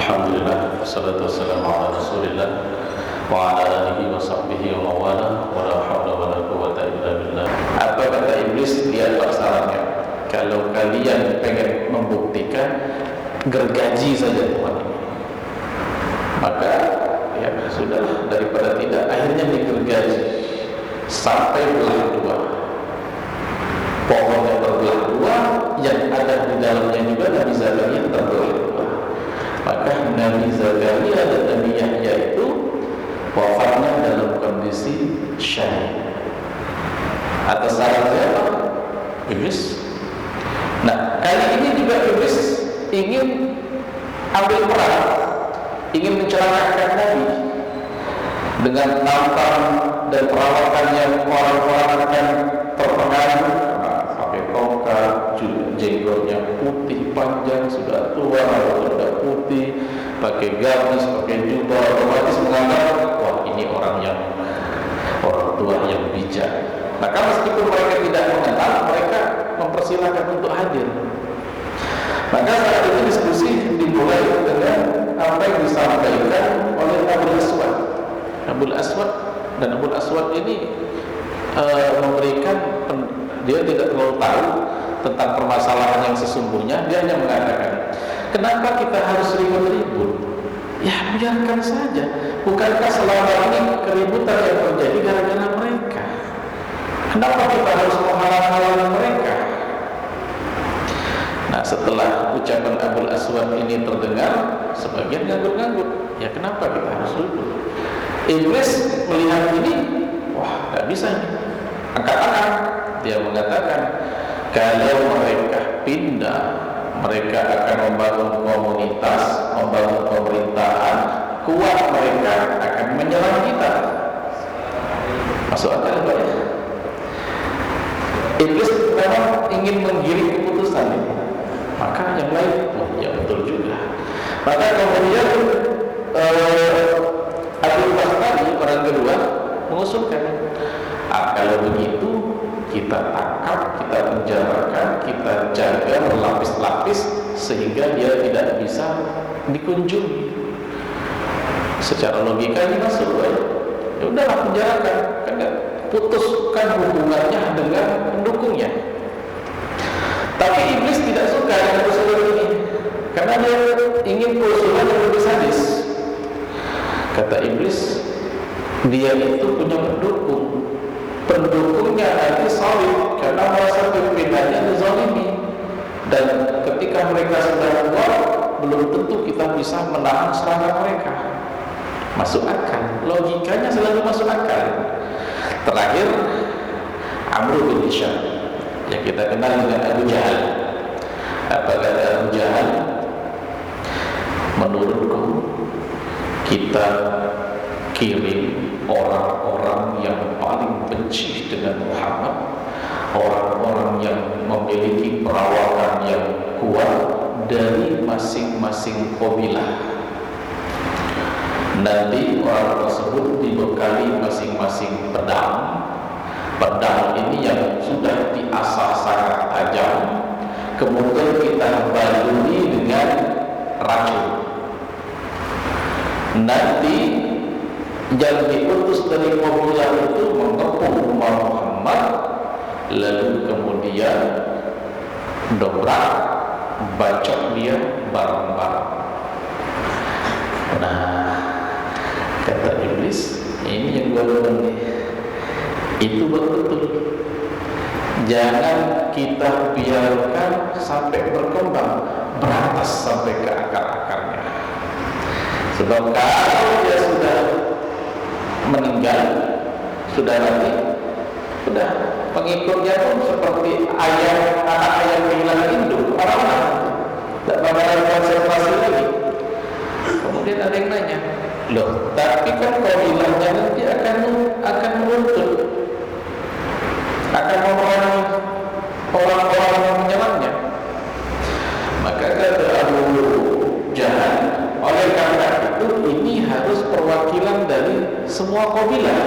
Alhamdulillah, wassalatu wassalamu ala Rasulillah wa ala alihi wa sahbihi wa mawala wa la hawla wa la quwwata illa billah. Apa kata iblis? Lihat syaratnya. Kalau kalian pengen membuktikan, gergaji saja Tuhan ini, maka ya sudah, daripada tidak, akhirnya digergaji sampai belah dua. Pohonnya terbelah dua, yang ada di dalamnya juga Nabi Zakaria terbelah dua. Maka Nabi Zakaria dan Nabi Yahya itu wafatnya dalam kondisi syahid. Atas saran siapa? Iblis. Nah, kali ini juga Iblis ingin ambil peran, ingin mencelakakan Nabi dengan tampang dan perawakan yang orang-orang akan terpengaruh, pakai tongkat, jenggotnya putih panjang, sudah tua, sudah putih, pakai gamis, pakai jubah, otomatis menganggap, wah ini orang tua yang bijak. Maka meskipun mereka tidak mengenal, mereka mempersilahkan untuk hadir. Maka saat itu diskusi dimulai dengan apa yang disampaikan oleh Abul Aswad. Abul Aswad dan Abul Aswad ini memberikan, dia tidak terlalu tahu tentang permasalahan yang sesungguhnya. Dia hanya mengatakan, kenapa kita harus ribut-ribut? Ya biarkan saja. Bukankah selama ini keributan yang terjadi gara-gara mereka? Kenapa kita harus menghalang-halangi mereka? Nah, setelah ucapan Abul Aswad ini terdengar, sebagian nganggut-nganggut. Ya kenapa kita harus ribut? Iblis melihat ini, wah nggak bisa ini, angkat-angkat. Dia mengatakan, kalau mereka pindah, mereka akan membangun komunitas, membangun pemerintahan, kuat, mereka akan menyerang kita. Masuk akal Pak ya? Iblis memang ingin menggiring keputusan ini. Maka yang lain, oh ya betul juga. Maka kemudian Abdul Bakhtari, orang kedua, mengusulkan, kalau begitu kita tangkap, kita penjarakan, kita jaga berlapis-lapis sehingga dia tidak bisa dikunjungi. Secara logika ini masuk, ya udahlah penjarakan, karena putuskan hubungannya dengan pendukungnya. Tapi iblis tidak suka dengan usulan ini, karena dia ingin usulan yang lebih sadis. Kata iblis, dia itu punya pendukung. Pendukungnya nanti salib karena merasa pimpinannya dizalimi, dan ketika mereka sudah kuat, belum tentu kita bisa menahan serangan mereka. Masuk akal, logikanya selalu masuk akal. Terakhir, Amr bin Hisham, yang kita kenal dengan Abu Jahal. Apa kata Abu Jahal? Menurutku, kita kirim orang-orang yang paling benci dengan Muhammad, orang-orang yang memiliki perawakan yang kuat dari masing-masing kabilah. Nanti orang tersebut dibekali masing-masing pedang. Pedang ini yang sudah diasah sangat tajam, kemudian kita baluri dengan racun. Nanti yang diutus dari kabilah itu mengepung Muhammad, lalu kemudian dobrak, bacok dia bareng-bareng. Nah, kata iblis, ini yang gua bilang nih, itu betul. Jangan kita biarkan sampai berkembang, berantas sampai ke akar-akarnya. Sebab kalau dia sudah meninggal, sudah mati, sudah pengikutnya pun seperti ayam, anak ayam kehilangan induk, orang-orang tak bakalan konsentrasi lagi. Kemudian ada yang nanya, loh, tapi kan kabilahnya nanti akan menuntut, akan memerangi orang-orang yang menyerangnya. Maka kata Abu Jahal, oleh karena itu ini harus perwakilan dari semua kabilah,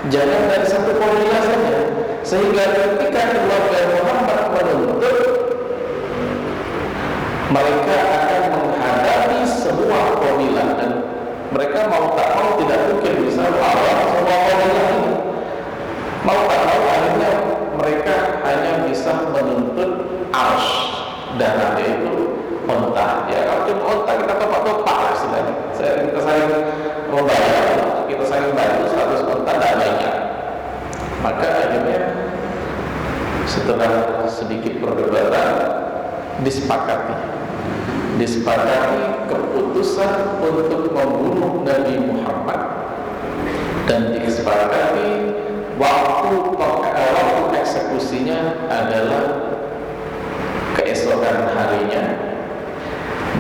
jangan dari satu kabilah saja, sehingga ketika keluarga Muhammad menuntut, mereka akan menghadapi semua Mereka mau tak mau tidak mungkin bisa melawan semua kabilah ini. Mau tak mau akhirnya mereka hanya bisa menuntut arsh, darahnya itu onta. Ya kalau cuma onta kita topak-topak lah istilahnya. Kita saling membayar, kita saling bantu 100 onta tidak banyak. Maka akhirnya setelah sedikit perdebatan disepakati keputusan untuk membunuh Nabi Muhammad, dan disepakati waktu eksekusinya adalah keesokan harinya,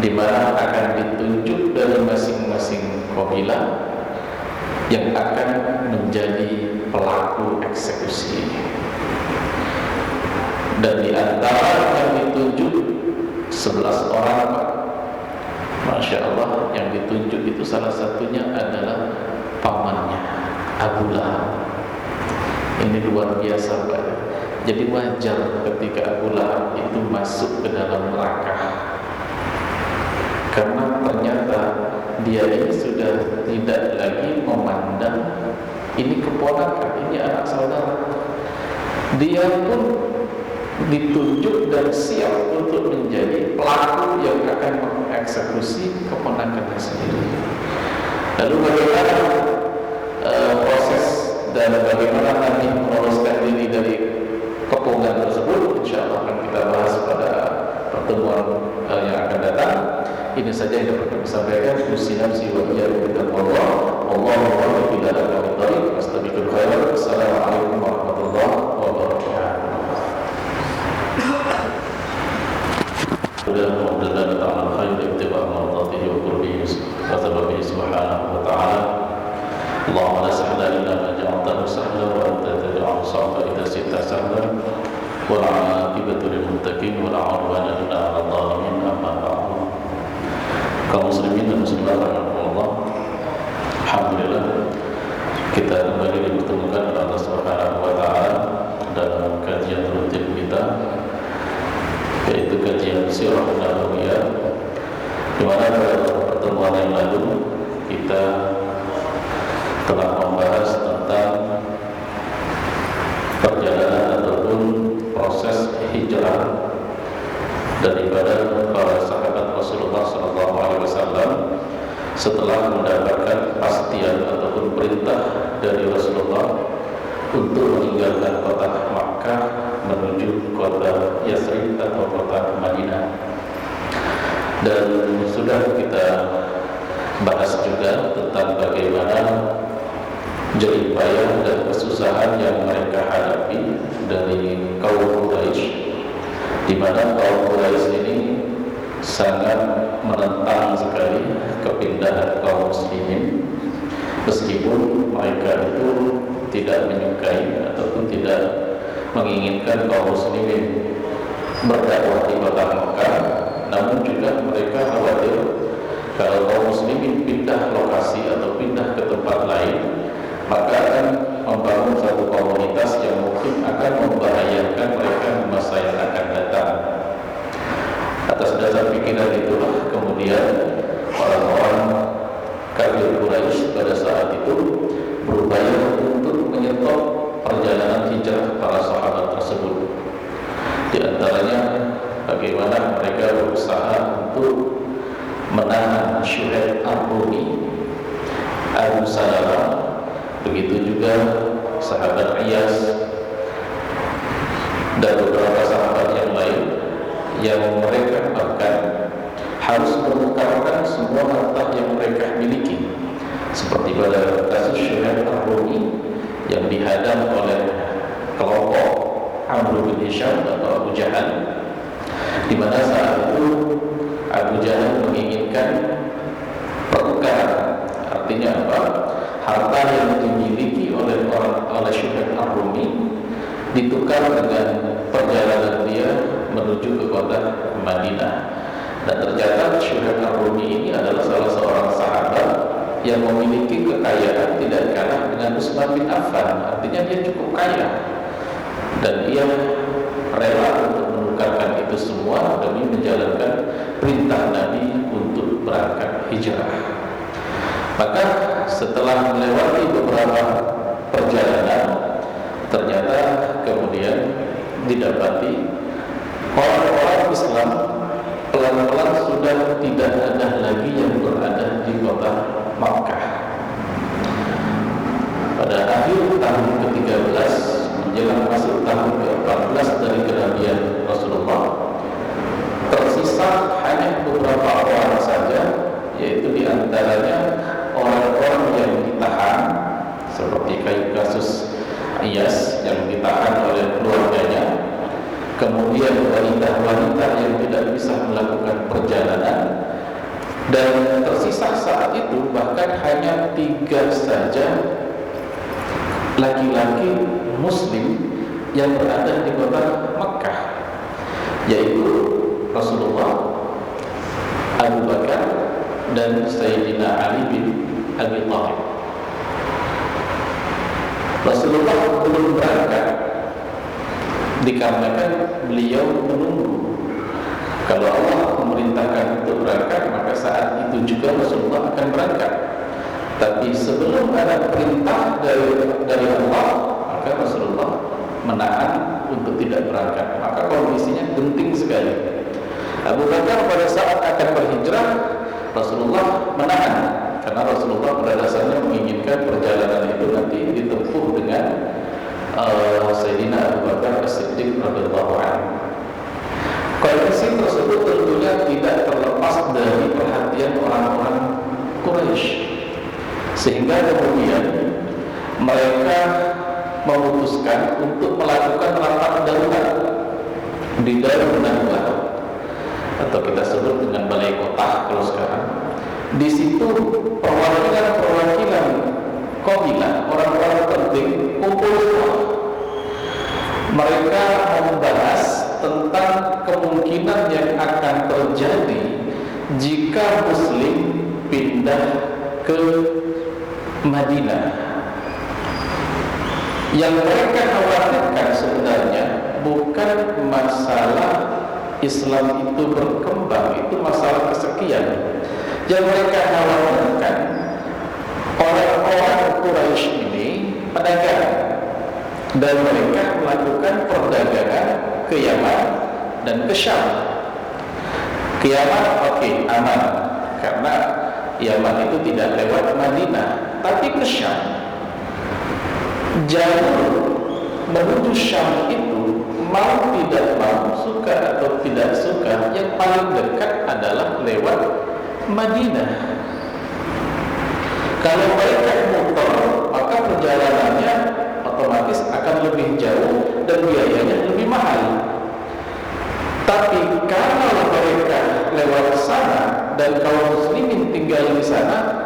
di mana akan ditunjuk dari masing-masing kabilah yang akan menjadi pelaku eksekusi. Dan di antara yang ditunjuk 11 orang, Pak. Masya Allah, yang ditunjuk itu salah satunya adalah pamannya, Abu Lahab. Ini luar biasa, Pak. Jadi wajar ketika Abu Lahab itu masuk ke dalam neraka, karena ternyata dia ini sudah tidak lagi memandang ini keponakan, ini anak saudara. Dia pun ditunjuk dan siap untuk menjadi pelaku yang akan mengeksekusi keponakannya sendiri. Lalu bagaimana proses dan bagaimana Nabi meloloskan diri dari kepungan tersebut, insya Allah akan kita bahas pada pertemuan yang akan datang. Ini saja yang dapat kami sampaikan. Nafsi wa iyyakum bittaqwa. Wallahu a'lam bishawab. Astaghfirul khairat. Assalamualaikum warahmatullahi wabarakatuh. Alhamdulillah ta'ala khair ittiba' mardatihi wa qurbihi wa sababihi subhanahu wa ta'ala. Allahumma la sahla illa ma ja'altahu sahla wa anta taj'alu sa'ba idza syi'ta sahla wa al-'aqibatu lil muttaqin wa la 'udwana illa 'alal zalimin. Amma ba'du. Kaum muslimin dan muslimat rahimakumullah, alhamdulillah kita kembali dipertemukan oleh Allah Subhanahu wa taala dalam kajian rutin kita, yaitu kajian Sirah Nabawiyah, di mana pada pertemuan yang lalu kita telah membahas tentang perjalanan ataupun proses hijrah daripada para sahabat Rasulullah SAW setelah mendapatkan kepastian ataupun perintah dari Rasulullah untuk meninggalkan kota Makkah menuju kota Yasrib atau kota Madinah. Dan sudah kita bahas juga tentang bagaimana jerih payah dan kesusahan yang mereka hadapi dari kaum Quraisy, di mana kaum Quraisy ini sangat menentang sekali kepindahan kaum muslimin, meskipun mereka itu tidak menyukai ataupun tidak menginginkan kaum muslimin berdakwah di kota Mekah, namun juga mereka khawatir kalau kaum muslimin pindah lokasi atau pindah ke tempat lain, maka akan membangun satu komunitas yang mungkin akan membahayakan mereka di masa yang akan datang. Atas dasar pikiran itulah kemudian orang-orang kafir Quraisy pada saat itu berupaya untuk menyetop perjalanan hijrah para sahabat tersebut. Di antaranya bagaimana mereka berusaha untuk menahan Syuhaib Ar-Rumi, Abu Salamah, begitu juga sahabat Iyas dan beberapa sahabat yang lain, yang mereka bahkan harus menukarkan semua harta yang mereka miliki, seperti pada kasus Syuhaib Ar-Rumi yang dihadang oleh kelompok Amr bin Hisham atau Abu Jahal, di mana saat itu Abu Jahal menginginkan pertukaran. Artinya apa? Harta yang dimiliki oleh Syuhaib Ar-Rumi ditukar dengan perjalanan dia menuju ke kota Madinah. Dan tercatat Syuhaib Ar-Rumi ini adalah salah seorang sahabat yang memiliki kekayaan tidak kalah dengan Utsman bin Affan. Artinya dia cukup kaya, dan dia rela untuk menukarkan itu semua demi menjalankan perintah Nabi untuk berangkat hijrah. Maka setelah melewati beberapa perjalanan, ternyata kemudian didapati orang-orang Islam pelan-pelan sudah tidak ada lagi yang berada di kota Makkah. Pada akhir tahun ke-13 menjelang masuk tahun ke-14 dari kenabian Rasulullah, tersisa hanya beberapa orang saja, yaitu diantaranya orang-orang yang ditahan, seperti kasus Iyas yang ditahan oleh keluarganya, kemudian wanita-wanita yang tidak bisa melakukan perjalanan, dan tersisa saat itu bahkan hanya 3 saja laki-laki Muslim yang berada di kota Makkah, yaitu Rasulullah, Abu Bakar, dan Sayyidina Ali bin Abi Thalib. Rasulullah belum berangkat dikarenakan beliau menunggu. Kalau Allah memerintahkan untuk berangkat, maka saat itu juga Rasulullah akan berangkat. Tapi sebelum ada perintah dari Allah, maka Rasulullah menahan untuk tidak berangkat. Maka kondisinya genting sekali. Abu Bakar pada saat akan berhijrah, Rasulullah menahan, karena Rasulullah pada dasarnya menginginkan perjalanan itu nanti ditempuh dengan Sayyidina Abu Bakar As-Siddiq radhiyallahu anhu. Kondisi tersebut tentunya tidak terlepas dari perhatian orang-orang Quraisy, sehingga kemudian mereka memutuskan untuk melakukan rapat darurat di Darun Nadwah, atau kita sebut dengan balai kota kalau sekarang. Di situ perwakilan-perwakilan kabilah, orang-orang penting kumpul semua. Mereka membahas tentang kemungkinan yang akan terjadi jika Muslim pindah ke Madinah. Yang mereka khawatirkan sebenarnya bukan masalah Islam itu berkembang, itu masalah kesekian. Yang mereka khawatirkan, orang-orang Quraisy ini pedagang, dan mereka melakukan perdagangan ke Yaman dan ke Syam. Ke Yaman oke, aman, karena Yaman itu tidak lewat Madinah. Tapi ke Syam, jalur menuju Syam itu mau tidak mau, suka atau tidak suka, yang paling dekat adalah lewat Madinah. Kalau mereka muter, maka perjalanannya otomatis akan lebih jauh dan biayanya lebih mahal. Tapi kalau mereka lewat sana dan kaum muslimin tinggal di sana,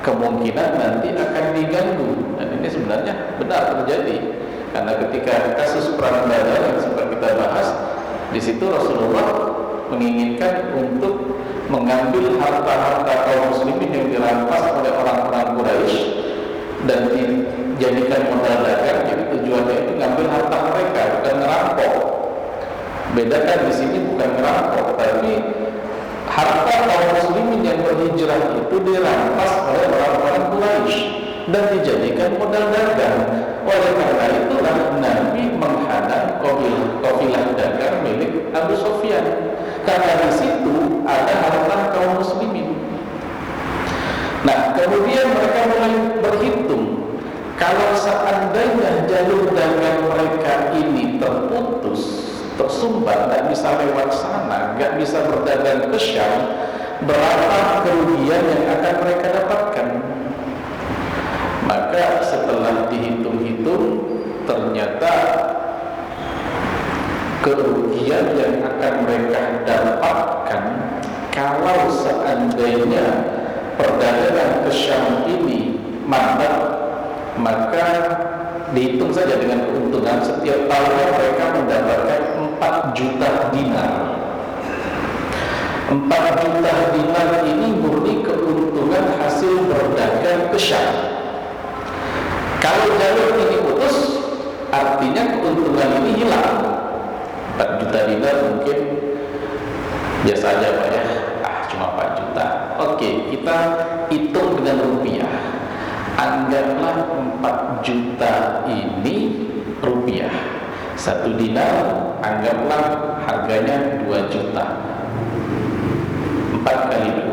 kemungkinan nanti akan diganggu. Dan ini sebenarnya benar terjadi, karena ketika kasus perang Badar yang sempat kita bahas, di situ Rasulullah menginginkan untuk mengambil harta-harta kaum muslimin yang dirampas oleh orang-orang Quraisy dan dijadikan modal dagang. Jadi tujuannya itu ngambil harta mereka, bukan ngerampok. Bedakan di sini bukan ngerampok, tapi harta kaum muslimin yang berhijrah itu dirampas oleh orang-orang Quraisy dan dijadikan modal dagang. Oleh karena itulah Nabi menghadang kafilah dagang milik Abu Sufyan, karena di situ ada harta kaum muslimin. Nah, kemudian mereka mulai berhitung, kalau seandainya jalur dagang mereka ini terputus, tersumbat, tidak bisa lewat sana, nggak bisa berdagang ke Syam, berapa kerugian yang akan mereka dapatkan? Maka setelah dihitung-hitung, ternyata kerugian yang akan mereka dapatkan kalau seandainya perdagangan ke Syam ini mandat, maka dihitung saja dengan keuntungan setiap tahunnya mereka mendapatkan 4 juta dinar. 4 juta dinar ini murni keuntungan hasil berdagang ke Syam. Kalau jalur ini putus, artinya keuntungan ini hilang. 4 juta dinar mungkin biasa aja Pak ya, cuma 4 juta. Oke, kita hitung dengan rupiah. 4 juta ini rupiah. 1 dinar anggaplah harganya 2 juta. 4 kali 2.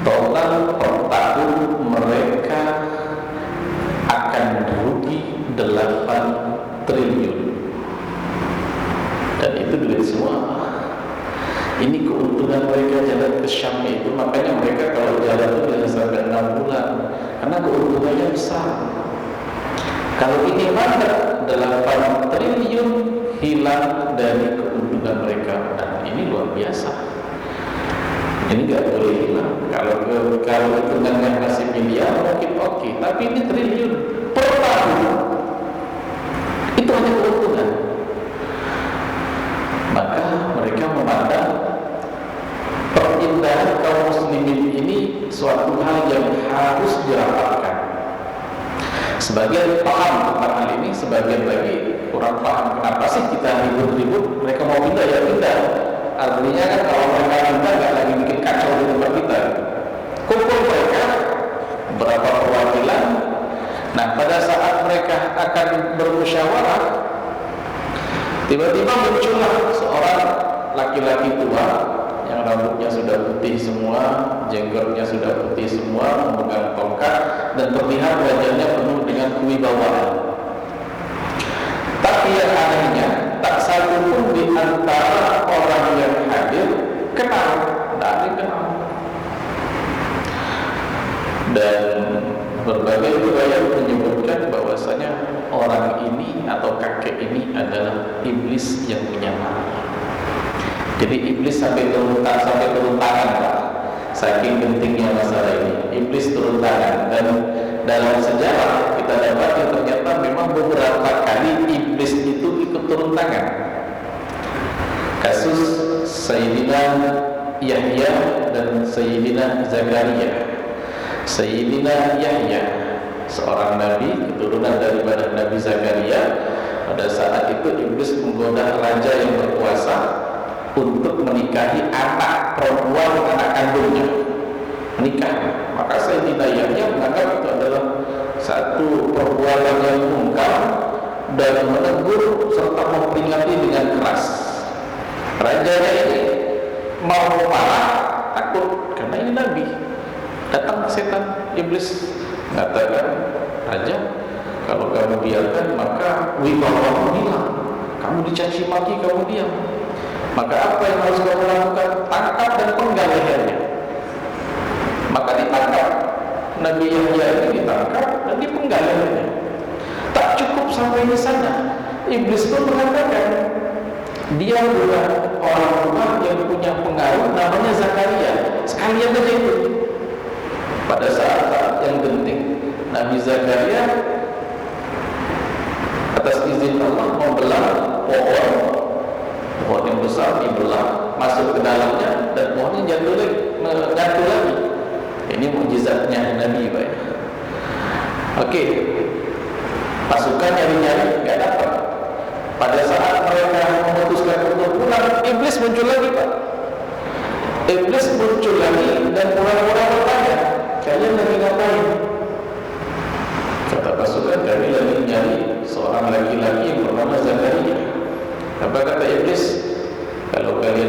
Total per tahun mereka akan rugi 8 triliun. Dan itu duit semua. Ini keuntungan mereka jalan ke Syam itu. Makanya mereka kalau jalan itu bisa sampai 6 bulan, karena keuntungannya besar. Kalau ini mana 8 triliun hilang dari keuntungan mereka, dan ini luar biasa. Ini nggak boleh hilang. Kalau keuntungannya masih miliar mungkin oke, tapi ini triliun per tahun. Itu hanya keuntungan. Maka mereka memandang perindahan kaum muslimin ini suatu hal yang harus dirapatkan. Sebagian paham tentang hal ini, sebagian lagi kurang paham. Kenapa sih kita ribut-ribut? Mereka mau pindah ya pindah. Artinya kan kalau mereka pindah nggak lagi bikin kacau di tempat kita. Kumpul mereka berapa perwakilan. Nah, pada saat mereka akan bermusyawarah, tiba-tiba muncullah seorang laki-laki tua yang rambutnya sudah putih semua, jenggotnya sudah putih semua, memegang tongkat, dan terlihat wajahnya penuh dengan kewibawaan. Tapi yang anehnya, tak satu pun di antara orang yang hadir kenal, tak ada yang kenal. Dan berbagai riwayat menyebutkan bahwasanya orang ini atau kakek ini adalah iblis yang menyamar. Jadi iblis sampai turun tangan lah. Saking pentingnya masalah ini, iblis turun tangan. Dan dalam sejarah kita dapat ternyata memang beberapa kali iblis itu ikut turun tangan. Kasus Sayyidina Yahya dan Sayyidina Zakaria. Sayyidina Yahya, seorang nabi keturunan daripada Nabi Zakaria, pada saat itu iblis menggoda raja yang berkuasa untuk menikahi anak perempuan anak kandungnya. Menikah. Maka Sayyidina Yahya menganggap itu adalah satu perbuatan yang mungkar dan menegur serta memperingati dengan keras. Rajanya ini mau marah, takut karena ini nabi. Datang setan iblis mengatakan, raja, kalau kamu biarkan maka wibawamu hilang. Kamu dicaci maki, kamu diam. Maka apa yang harus kamu lakukan? Tangkap dan penggal lehernya. Maka ditangkap. Nabi Yahya ini ditangkap dan dipenggal lehernya. Tak cukup sampai di sana, iblis pun mengatakan, dia adalah orang tua yang punya pengaruh namanya Zakaria. Sekalian aja itu. Pada saat yang genting, Nabi Zakaria atas izin Allah membelah pohon yang besar, dibelah, masuk ke dalamnya, dan pohonnya jatuh lagi. Ini mukjizatnya Nabi, Pak. Oke, pasukan nyari-nyari nggak dapat. Pada saat mereka memutuskan untuk pulang, iblis muncul lagi, Pak. Iblis muncul lagi dan orang-orang bertanya, kalian lagi ngapain? Kata pasukan, kami lagi nyari seorang laki-laki yang bernama Zakaria. Apa kata iblis? Kalau kalian